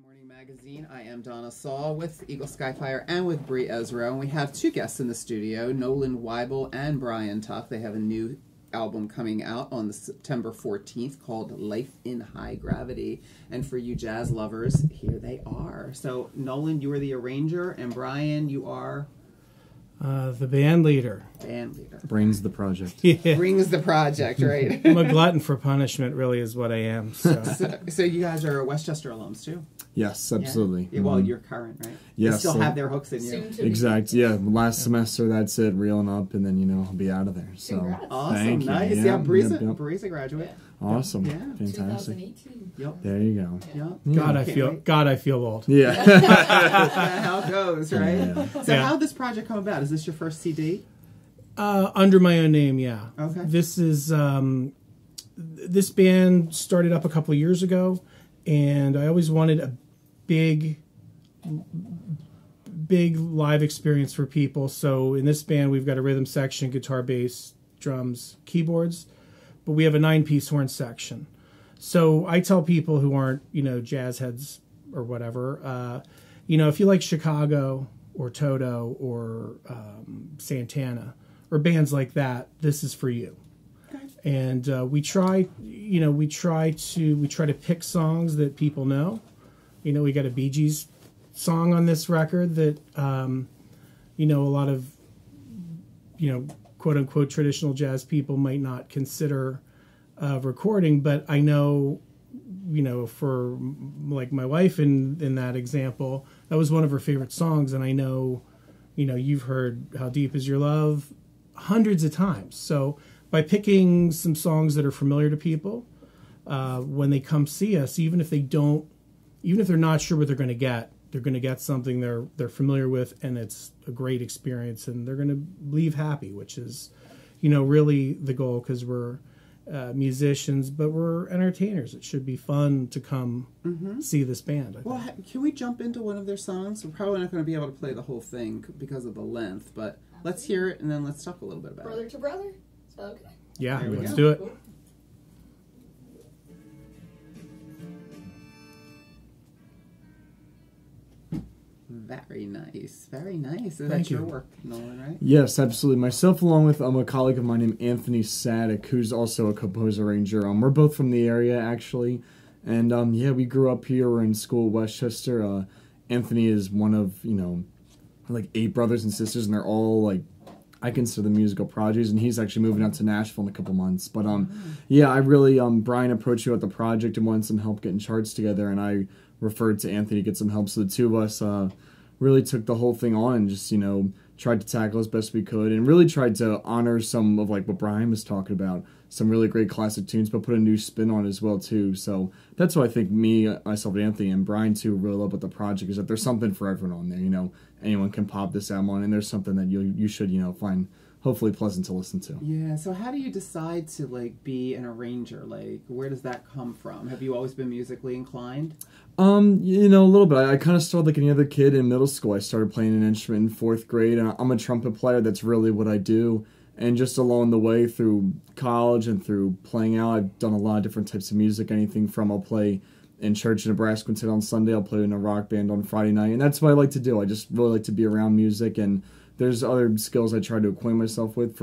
Morning Magazine. I am Donna Saul with Eagle Skyfire and with Bree Ezra, and we have two guests in the studio, Nolan Weibel and Bryan Tuk. They have a new album coming out on the September 14th called Life in High Gravity. And for you jazz lovers, here they are. So Nolan, you are the arranger, and Bryan, you are the band leader. Brings the project. Yeah. Brings the project, right? I'm a glutton for punishment, really, is what I am. So you guys are Westchester alums, too? Yes, absolutely. Yeah, well, you're current, right? Yes. They still have their hooks in you. Exactly. Yeah, last semester, that's it, reeling up, and then, I'll be out of there. So, Congrats. Awesome, nice. You. Yeah, Bree's a graduate. Awesome. Yeah. Fantastic. 2018. Yep. There you go. Yep. God, I feel old. Yeah. That's how it goes, right? Yeah. So how did this project come about? Is this your first CD? Under my own name, yeah. Okay. This is this band started up a couple of years ago, and I always wanted a big live experience for people. So in this band, we've got a rhythm section, guitar, bass, drums, keyboards, but we have a 9-piece horn section. So I tell people who aren't, jazz heads or whatever, if you like Chicago or Toto or Santana or bands like that, this is for you. Okay. And we try to pick songs that people know. We got a Bee Gees song on this record that, a lot of, quote unquote traditional jazz people might not consider recording, but I know, for like my wife in that example, that was one of her favorite songs, and I know, you've heard How Deep Is Your Love hundreds of times. So by picking some songs that are familiar to people, when they come see us, even if they're not sure what they're going to get something they're familiar with, and it's a great experience, and they're going to leave happy, which is, really the goal, because we're musicians, but we're entertainers. It should be fun to come see this band. Well, can we jump into one of their songs? We're probably not going to be able to play the whole thing because of the length, but let's hear it, and then let's talk a little bit about Brother it. to brother? Is that okay? Yeah, let's go. do it. Cool. Very nice. Very nice. So Thank that's your you. work, Nolan, right? Yes, absolutely. Myself, along with a colleague of mine named Anthony Sadek, who's also a composer-arranger. We're both from the area, actually. And, we grew up here. We're in school at Westchester. Anthony is one of, 8 brothers and sisters, and they're all, I consider them musical prodigies, and he's actually moving out to Nashville in a couple months. But, I really, Bryan approached me about the project and wanted some help getting charts together, and I referred to Anthony to get some help. So the two of us really took the whole thing on and just, tried to tackle as best we could, and really tried to honor some of, what Bryan was talking about, some really great classic tunes, but put a new spin on it as well, too. So that's what I think myself, Anthony, and Bryan, too, really love about the project, is that there's something for everyone on there, Anyone can pop this album on, and there's something that you should, find hopefully pleasant to listen to. Yeah, so how do you decide to, be an arranger? Where does that come from? Have you always been musically inclined? A little bit. I kind of started like any other kid in middle school. I started playing an instrument in 4th grade, and I'm a trumpet player. That's really what I do. And just along the way through college and through playing out, I've done a lot of different types of music. Anything from I'll play in church in Nebraska Quintet on Sunday, I'll play in a rock band on Friday night, and that's what I like to do. I just really like to be around music, and there's other skills I try to acquaint myself with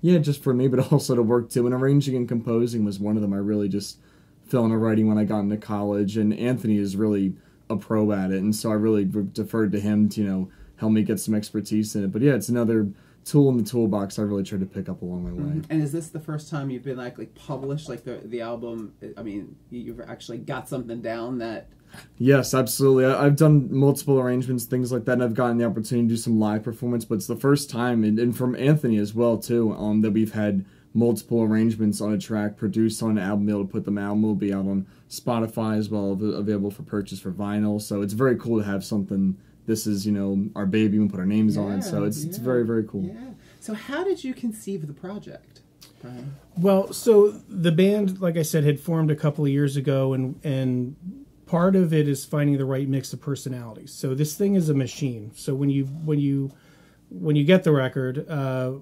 just for me, but also to work too. And arranging and composing was one of them. I really just fell into writing when I got into college, and Anthony is really a pro at it, and so I really deferred to him to, help me get some expertise in it. But yeah, it's another tool in the toolbox I really tried to pick up along my way. And is this the first time you've been published, the album? I mean, you've actually got something down that... Yes, absolutely. I've done multiple arrangements, things like that, and I've gotten the opportunity to do some live performance, but it's the first time, and from Anthony as well, too, that we've had multiple arrangements on a track, produced on an album, be able to put them out. Will be out on Spotify as well, available for purchase for vinyl. So it's very cool to have something. This is, our baby, we put our names on it. So it's very, very cool. Yeah. So how did you conceive the project, Bryan? Well, so the band, like I said, had formed a couple of years ago, and part of it is finding the right mix of personalities. So this thing is a machine. So when you get the record,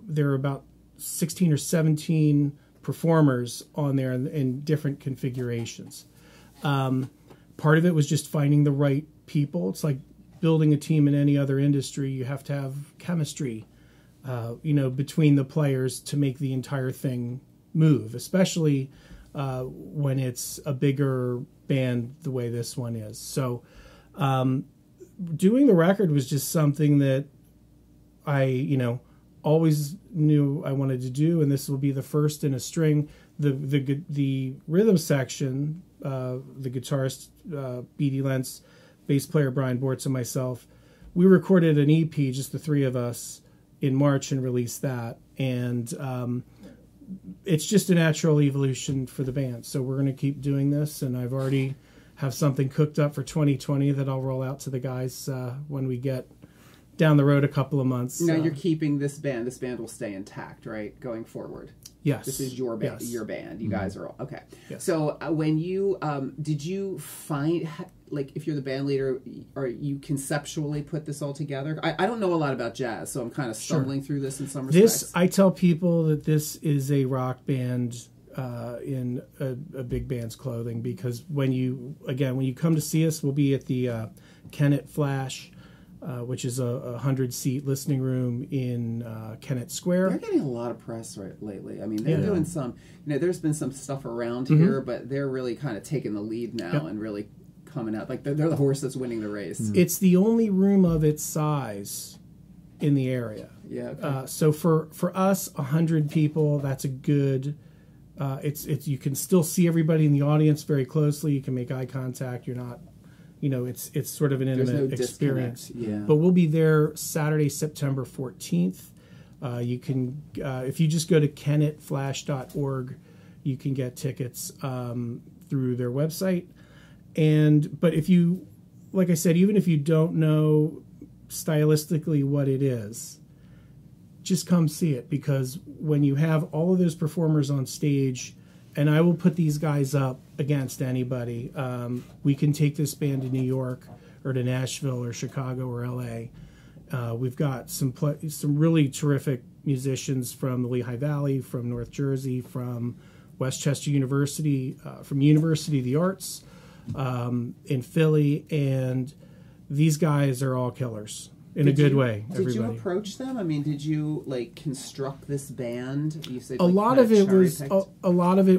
there are about 16 or 17 performers on there in different configurations. part of it was just finding the right people. It's like building a team in any other industry. You have to have chemistry, between the players to make the entire thing move, especially when it's a bigger band the way this one is. So doing the record was just something that I, always knew I wanted to do, and this will be the first in a string. The rhythm section, the guitarist B.D. Lentz, bass player Brian Bortz, and myself, we recorded an EP, just the three of us, in March and released that. And it's just a natural evolution for the band. So we're going to keep doing this, and I've already have something cooked up for 2020 that I'll roll out to the guys when we get down the road a couple of months. Now you're keeping this band. This band will stay intact, right, going forward? Yes. This is your band. Yes. Your band. You guys are all okay. Yes. So when you did you find, like, if you're the band leader, or you conceptually put this all together? I don't know a lot about jazz, so I'm kind of stumbling through this in some respects. I tell people that this is a rock band in a big band's clothing, because when you come to see us, we'll be at the Kennett Flash, which is a 100-seat listening room in Kennett Square. They're getting a lot of press lately. I mean, they're doing some, there's been some stuff around here, but they're really kind of taking the lead now and really coming out. Like, they're the horse that's winning the race. It's the only room of its size in the area. Yeah. Okay. So for us, 100 people, that's a good... it's you can still see everybody in the audience very closely. You can make eye contact. You're not... it's sort of an intimate experience. Yeah. But we'll be there Saturday, September 14th. You can, if you just go to kennettflash.org, you can get tickets through their website. But if you, like I said, even if you don't know stylistically what it is, just come see it, because when you have all of those performers on stage, and I will put these guys up against anybody. We can take this band to New York or to Nashville or Chicago or LA. We've got some really terrific musicians from the Lehigh Valley, from North Jersey, from Westchester University, from University of the Arts in Philly, and these guys are all killers. In a good way, everybody. Did you approach them? I mean, did you construct this band? You said a lot of it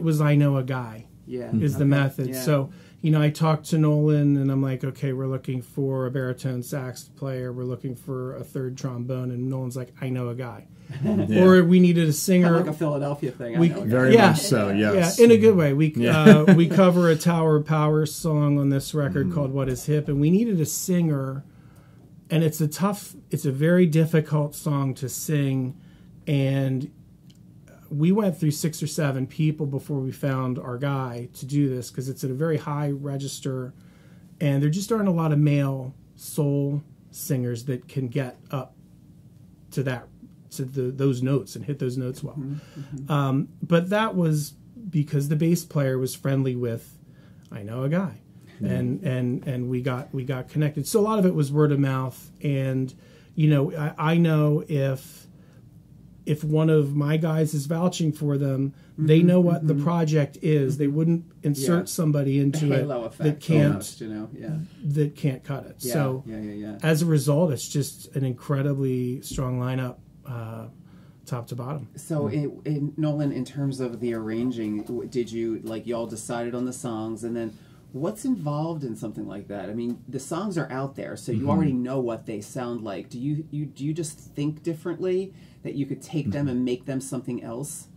was I know a guy. Yeah, is the method. Yeah. So I talked to Nolan, and I'm like, okay, we're looking for a baritone sax player. We're looking for a third trombone, and Nolan's like, I know a guy. Yeah. Or we needed a singer, kind of like a Philadelphia thing. Very much so. Yes. Yeah, in a good way. We we cover a Tower of Power song on this record called "What Is Hip," and we needed a singer. And it's a very difficult song to sing, and we went through 6 or 7 people before we found our guy to do this, because it's at a very high register, and there just aren't a lot of male soul singers that can get up to those notes and hit those notes well. But that was because the bass player was friendly with, I know a guy. And we got connected. So a lot of it was word of mouth, and I know if one of my guys is vouching for them, they know what the project is. They wouldn't insert somebody into it that can't almost, that can't cut it. Yeah, so as a result, it's just an incredibly strong lineup, top to bottom. So in Nolan, in terms of the arranging, did you y'all decided on the songs, and then what's involved in something like that? I mean, the songs are out there, so you already know what they sound like. Do you just think differently, that you could take them and make them something else?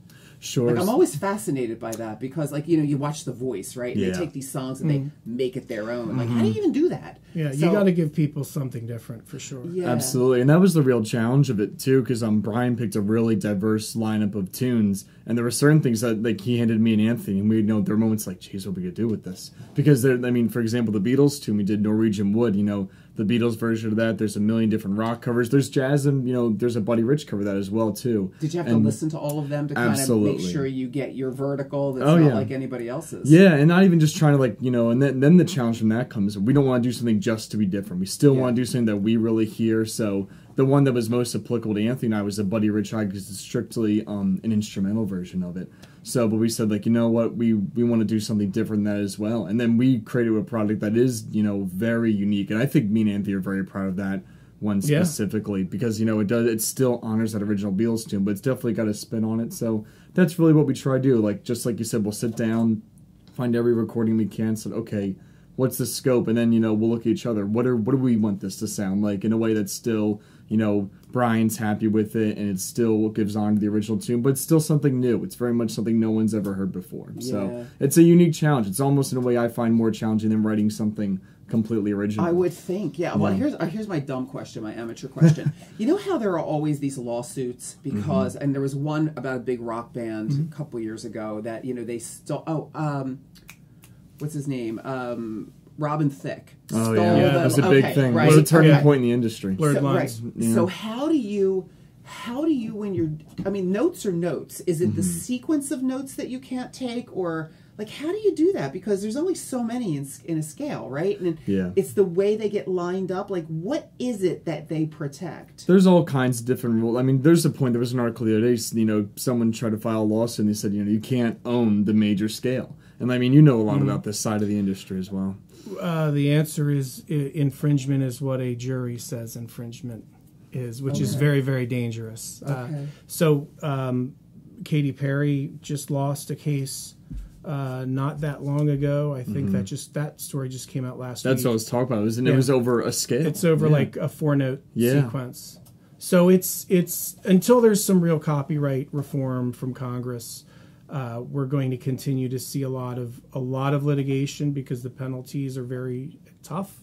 Sure. I'm always fascinated by that, because you watch The Voice, right? And they take these songs and they make it their own. How do you even do that? Yeah, you got to give people something different, for sure. Yeah. Absolutely, and that was the real challenge of it too, because Brian picked a really diverse lineup of tunes, and there were certain things that he handed me and Anthony, and we know there were moments like, geez, what are we gonna do with this? Because for example, the Beatles tune, we did Norwegian Wood. The Beatles version of that. There's a million different rock covers. There's jazz, and there's a Buddy Rich cover of that as well too. Did you have to listen to all of them to kind of make sure you get your vertical that's not like anybody else's? Yeah, and not even just trying to and then the challenge from that comes, we don't want to do something just to be different. We still want to do something that we really hear. So the one that was most applicable to Anthony and I was the Buddy Rich High because it's strictly an instrumental version of it. So, but we said, like, you know what, we want to do something different than that as well. And then we created a product that is, you know, very unique. And I think me and Anthony are very proud of that one specifically because, you know, it still honors that original Beatles tune, but it's definitely got a spin on it. So that's really what we try to do. Like, just like you said, we'll sit down, find every recording we can, say, okay, what's the scope? And then, you know, we'll look at each other. What do we want this to sound like in a way that's still, you know, Brian's happy with it, and it still gives on to the original tune, but it's still something new. It's very much something no one's ever heard before. Yeah. So it's a unique challenge. It's almost in a way I find more challenging than writing something completely original. I would think, yeah. Well, here's my dumb question, my amateur question. You know how there are always these lawsuits because, and there was one about a big rock band a couple years ago that, you know, they stole. What's his name? Robin Thicke. Oh yeah, that was a big thing. Right. It was a turning point in the industry. Blurred lines. Right. Yeah. So how do you when you're? I mean, notes are notes. Is it the sequence of notes that you can't take, or like how do you do that? Because there's only so many in a scale, right? And it's the way they get lined up. Like, what is it that they protect? There's all kinds of different rules. I mean, there's a point. There was an article the other day. You know, someone tried to file a lawsuit, and they said, you know, you can't own the major scale. And I mean, you know a lot about this side of the industry as well. The answer is infringement is what a jury says infringement is, which is very, very dangerous. So Katy Perry just lost a case not that long ago. I think that story just came out last week. That's what I was talking about. It was over a scale. It's over like a 4-note sequence. So it's until there's some real copyright reform from Congress. We're going to continue to see a lot of litigation because the penalties are very tough.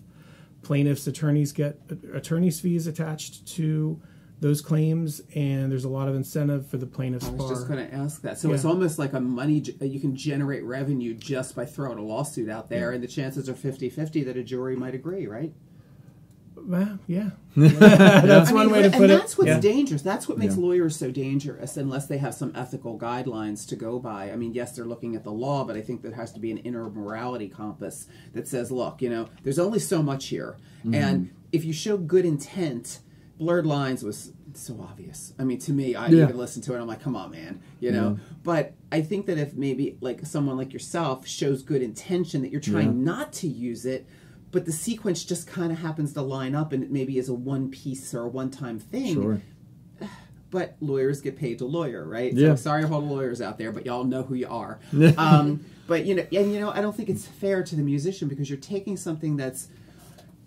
Plaintiffs' attorneys get attorneys' fees attached to those claims, and there's a lot of incentive for the plaintiffs' bar. I was just going to ask that. So it's almost like you can generate revenue just by throwing a lawsuit out there, and the chances are 50-50 that a jury might agree, right? Well, that's one way to put it. And that's what's dangerous. That's what makes lawyers so dangerous, unless they have some ethical guidelines to go by. I mean, yes, they're looking at the law, but I think there has to be an inner morality compass that says, look, you know, there's only so much here. And if you show good intent, blurred lines was so obvious. I mean, to me, I even listened to it, I'm like, come on, man, you know? But I think that if maybe like someone like yourself shows good intention that you're trying not to use it, but the sequence just kind of happens to line up and it maybe is a one piece or a one-time thing. Sure. But lawyers get paid to lawyer, right? So sorry to all the lawyers out there, but y'all know who you are. But, you know, I don't think it's fair to the musician because you're taking something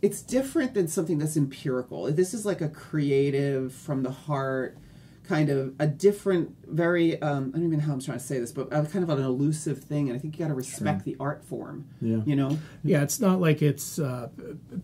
it's different than something that's empirical. This is like a creative, from the heart, kind of a different, very, I don't even know how I'm trying to say this, but kind of an elusive thing. And I think you got to respect the art form, you know? Yeah, it's not like it's,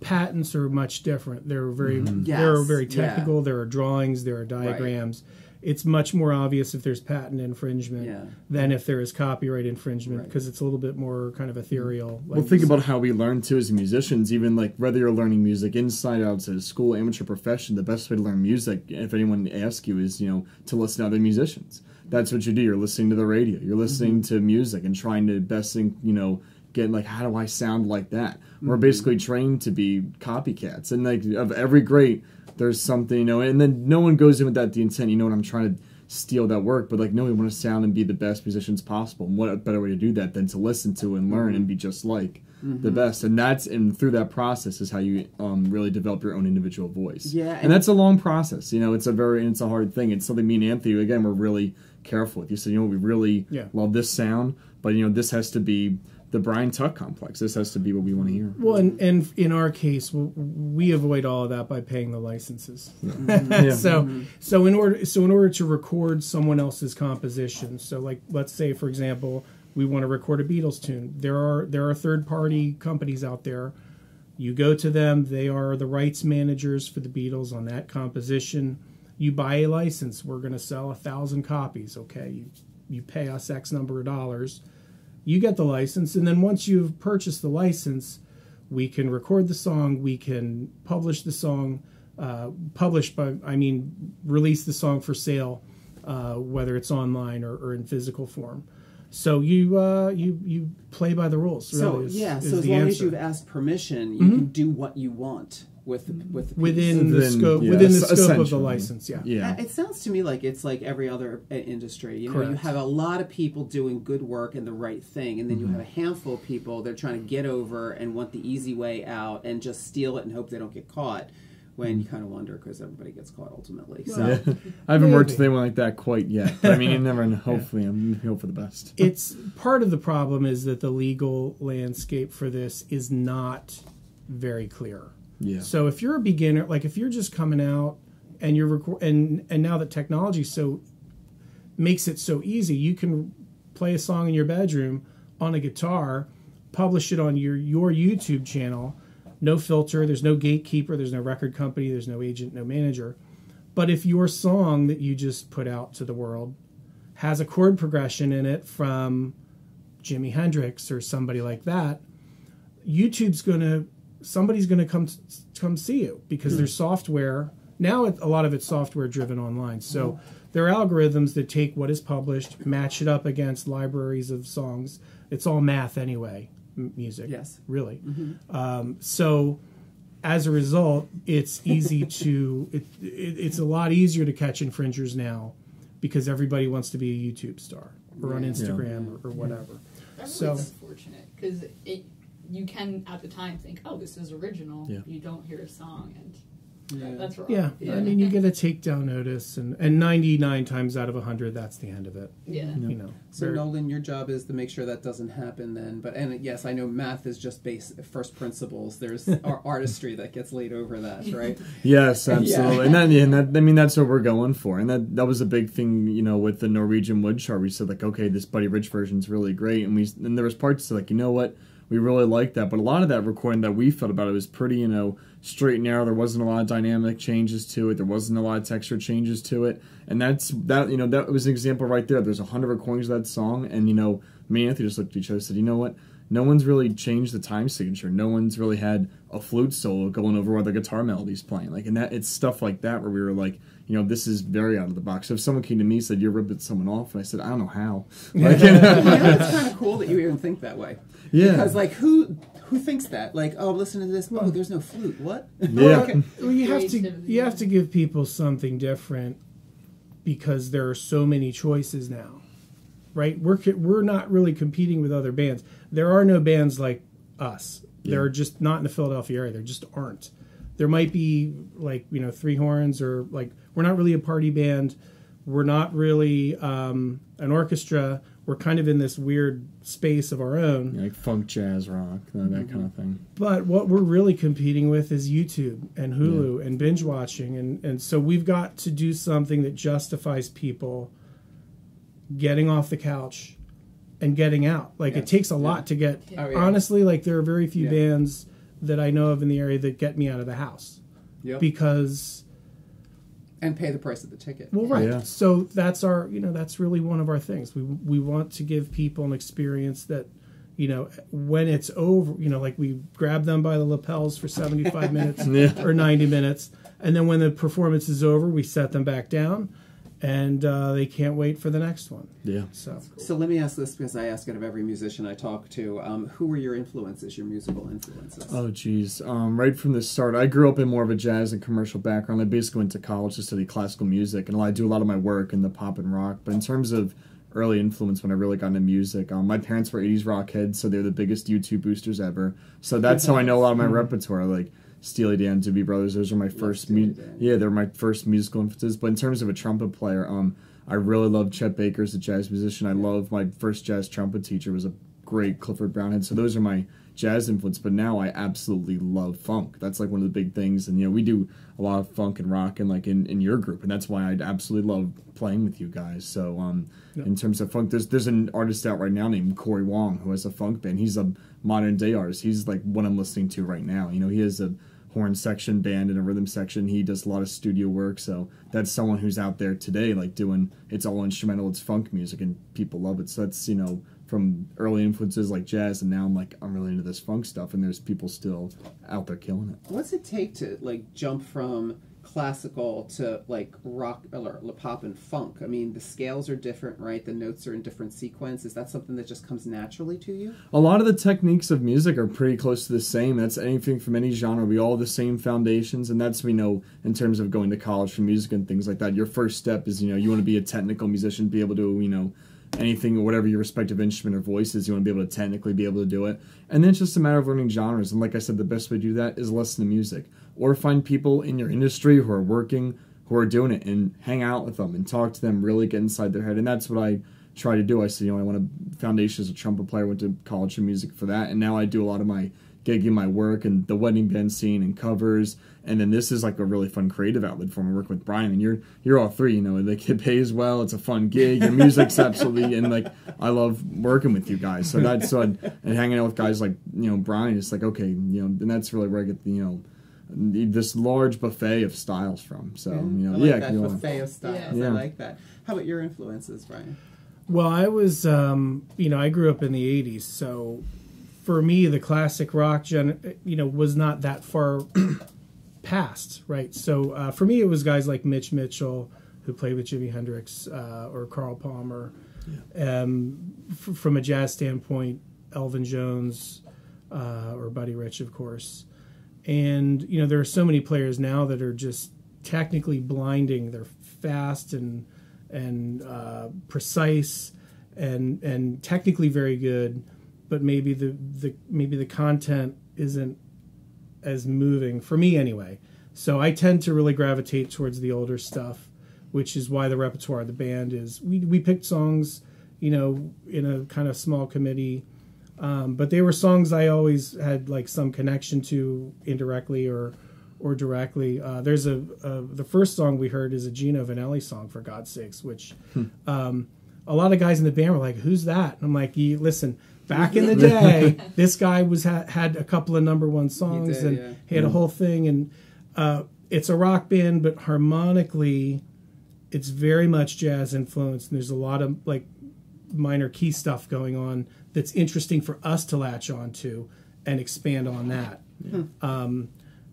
patents are much different. They're very, they're very technical. There are drawings, there are diagrams. Right. It's much more obvious if there's patent infringement than if there is copyright infringement because it's a little bit more kind of ethereal. Well, think about how we learn too as musicians, even like whether you're learning music inside, outside of school, amateur profession, the best way to learn music, if anyone asks you, is, you know, to listen to other musicians. That's what you do. You're listening to the radio. You're listening to music and trying to best thing, you know, get like, how do I sound like that? We're basically trained to be copycats. And like of every great, there's something, you know, and then no one goes in with that the intent, you know what, I'm trying to steal that work, but like, no, we want to sound and be the best musicians possible. And what a better way to do that than to listen to and learn and be just like the best. And through that process is how you really develop your own individual voice. Yeah, and that's a long process. You know, it's a hard thing. It's something me and Anthony, again, we're really careful with. You said, you know, we really love this sound, but you know, this has to be the Bryan Tuk complex. This has to be what we want to hear. Well, and in our case, we avoid all of that by paying the licenses. So in order to record someone else's composition, so like let's say for example, we want to record a Beatles tune. There are third-party companies out there. You go to them; they are the rights managers for the Beatles on that composition. You buy a license. We're going to sell 1,000 copies. Okay, you pay us X number of dollars. You get the license, and then once you've purchased the license, we can record the song, we can publish the song, release the song for sale, whether it's online or in physical form. So you play by the rules. Really, So is so as the long as answer. you've asked permission, you can do what you want with the piece. within the scope yeah, within the scope of the essentially. license. Yeah. Yeah. It sounds to me like it's like every other industry. You know, you Correct. have a lot of people doing good work and the right thing, and then you have a handful of people they're trying to get over and want the easy way out and just steal it and hope they don't get caught. When you kind of wonder because everybody gets caught ultimately. So Yeah. I haven't worked with anyone like that quite yet. But I mean, you never know. Hopefully, I'm hope for the best. It's part of the problem is that the legal landscape for this is not very clear. Yeah. So if you're a beginner, like if you're just coming out and you're and now that technology makes it so easy, you can play a song in your bedroom on a guitar, publish it on your YouTube channel. No filter, there's no gatekeeper, there's no record company, there's no agent, no manager. But if your song that you just put out to the world has a chord progression in it from Jimi Hendrix or somebody like that, somebody's gonna come see you because there's software. Now a lot of it's software driven online. So there are algorithms that take what is published, match it up against libraries of songs. It's all math anyway. Music, yes, really. So as a result, it's easy to it's a lot easier to catch infringers now because everybody wants to be a YouTube star or on Instagram or whatever. That's So unfortunate because you can at the time think, oh, this is original. Yeah. You don't hear a song and Yeah. that's wrong. yeah, I mean, you get a takedown notice, and 99 times out of 100, that's the end of it. Yeah. You know. So Nolan, your job is to make sure that doesn't happen then. And yes, I know math is just first principles. There's artistry that gets laid over that, right? Yes, absolutely. And that, I mean, that's what we're going for. And that was a big thing, you know, with the Norwegian Wood chart. We said, like, okay, this Buddy Rich version's really great. And there was parts like, you know what, we really liked that. But a lot of that recording that we felt about it was pretty, you know, straight and narrow. There wasn't a lot of dynamic changes to it. There wasn't a lot of texture changes to it. And that was an example right there. There's 100 recordings of that song. And, you know, me and Anthony just looked at each other and said, you know what? No one's really changed the time signature. No one's really had a flute solo going over what the guitar melody's playing. Like, and it's stuff like that where we were like, you know, this is very out of the box. So if someone came to me and said, you're ripping someone off, and I said, I don't know how. Like, You know, it's kind of cool that you even think that way. Yeah. Because, like, who thinks that? Like, oh, listen to this. Oh, there's no flute. What? Yeah. Well, you have to give people something different because there are so many choices now, right? We're not really competing with other bands. There are no bands like us. Yeah. They're just not in the Philadelphia area. There just aren't. There might be like, you know, Three Horns or like, we're not really a party band. We're not really an orchestra. We're kind of in this weird space of our own. Like funk, jazz, rock, that kind of thing. But what we're really competing with is YouTube and Hulu and binge watching. And so we've got to do something that justifies people getting off the couch and getting out. Like, it takes a lot to get... Oh, yeah. Honestly, like, there are very few bands that I know of in the area that get me out of the house. Yep. Because... And pay the price of the ticket. Well, right. Yeah. So that's our, you know, that's really one of our things. We want to give people an experience that, you know, when it's over, you know, like we grab them by the lapels for 75 minutes or 90 minutes. And then when the performance is over, we set them back down and they can't wait for the next one. Yeah. So let me ask this because I ask it of every musician I talk to. Who were your influences, your musical influences? Oh, geez. Right from the start, I grew up in more of a jazz and commercial background. I basically went to college to study classical music, and I do a lot of my work in the pop and rock. But in terms of early influence when I really got into music, my parents were 80s rock heads, so they're the biggest YouTube boosters ever. So that's how I know a lot of my repertoire, like Steely Dan, Doobie Brothers. Those are my first, they're my first musical influences. But in terms of a trumpet player, I really love Chet Baker as a jazz musician. I love my first jazz trumpet teacher was a great Clifford Brownhead. So those are my jazz influence. But now I absolutely love funk. That's like one of the big things. And, you know, we do a lot of funk and rock and like in your group. And that's why I'd absolutely love playing with you guys. So in terms of funk, there's an artist out right now named Corey Wong who has a funk band. He's a modern day artist. He's like what I'm listening to right now. You know, he has a horn section band and a rhythm section. He does a lot of studio work, so that's someone who's out there today like doing, it's all instrumental, it's funk music, and people love it. So that's, you know, from early influences like jazz, and now I'm really into this funk stuff, and there's people still out there killing it. What's it take to like jump from classical to like rock or pop and funk? I mean, the scales are different, right? The notes are in different sequence. Is that something that just comes naturally to you? A lot of the techniques of music are pretty close to the same. That's anything from any genre. We all have the same foundations, and that's, we know, in terms of going to college for music and things like that. Your first step is, you want to be a technical musician, be able to, anything or whatever your respective instrument or voice is, you want to be able to technically be able to do it. And then it's just a matter of learning genres. And like I said, the best way to do that is listen to music. Or find people in your industry who are working, who are doing it, and hang out with them and talk to them, really get inside their head. And that's what I try to do. I said, I went to foundation as a trumpet player, went to college for music for that. And now I do a lot of my gigging, my work, and the wedding band scene and covers. And then this is like a really fun creative outlet for me, working with Bryan. And you're all three, the kid pays well, it's a fun gig, your music's absolutely, and like I love working with you guys. So that's and hanging out with guys like Bryan, it's like, okay, and that's really where I get this large buffet of styles from. So I like that buffet of styles. I like that. How about your influences, Bryan? Well, I was I grew up in the 80s, so for me the classic rock was not that far past, right? So for me it was guys like Mitch Mitchell, who played with Jimi Hendrix, or Carl Palmer. From a jazz standpoint, Elvin Jones, or Buddy Rich, of course. And there are so many players now that are just technically blinding. They're fast and precise and technically very good, but maybe the content isn't as moving for me anyway. So I tend to really gravitate towards the older stuff, which is why the repertoire of the band is we picked songs, in a kind of small committee. But they were songs I always had like some connection to indirectly or directly. There's the first song we heard is a Gino Vanelli song, for God's sakes, which a lot of guys in the band were like, "Who's that?" And I'm like, listen, back in the day, this guy had a couple of #1 songs, he had a whole thing, and it's a rock band, but harmonically, it's very much jazz influenced, and there's a lot of like minor key stuff going on that's interesting for us to latch on to and expand on that.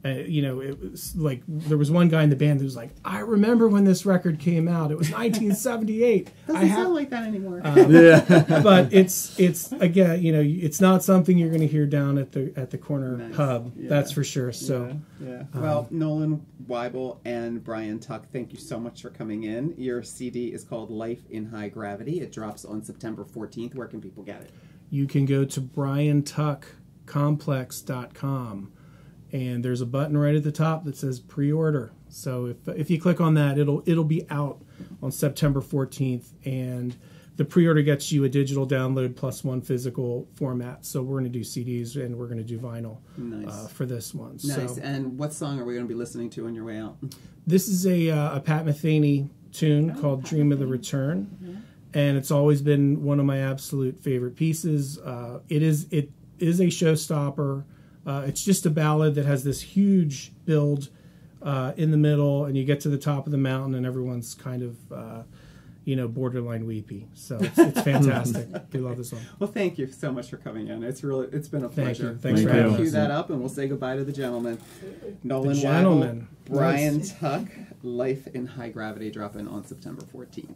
It was like there was one guy in the band who was like, "I remember when this record came out. It was 1978." Doesn't sound like that anymore. But it's again, it's not something you're going to hear down at the corner pub. That's for sure. So well, Nolan Weibel and Bryan Tuk, thank you so much for coming in. Your CD is called Life in High Gravity. It drops on September 14th. Where can people get it? You can go to BryanTukComplex.com. And there's a button right at the top that says pre-order. So if you click on that, it'll be out on September 14th, and the pre-order gets you a digital download plus one physical format. So we're going to do CDs and we're going to do vinyl for this one. Nice. So, and what song are we going to be listening to on your way out? This is a Pat Metheny tune called "Dream of the Return," and it's always been one of my absolute favorite pieces. It is a showstopper. It's just a ballad that has this huge build in the middle, and you get to the top of the mountain, and everyone's kind of, borderline weepy. So it's fantastic. We love this one. Well, thank you so much for coming in. It's been a pleasure. Thanks for having us. Cue that up, and we'll say goodbye to the gentleman. Nolan Weibel, Bryan Tuk, Life in High Gravity, dropping on September 14th.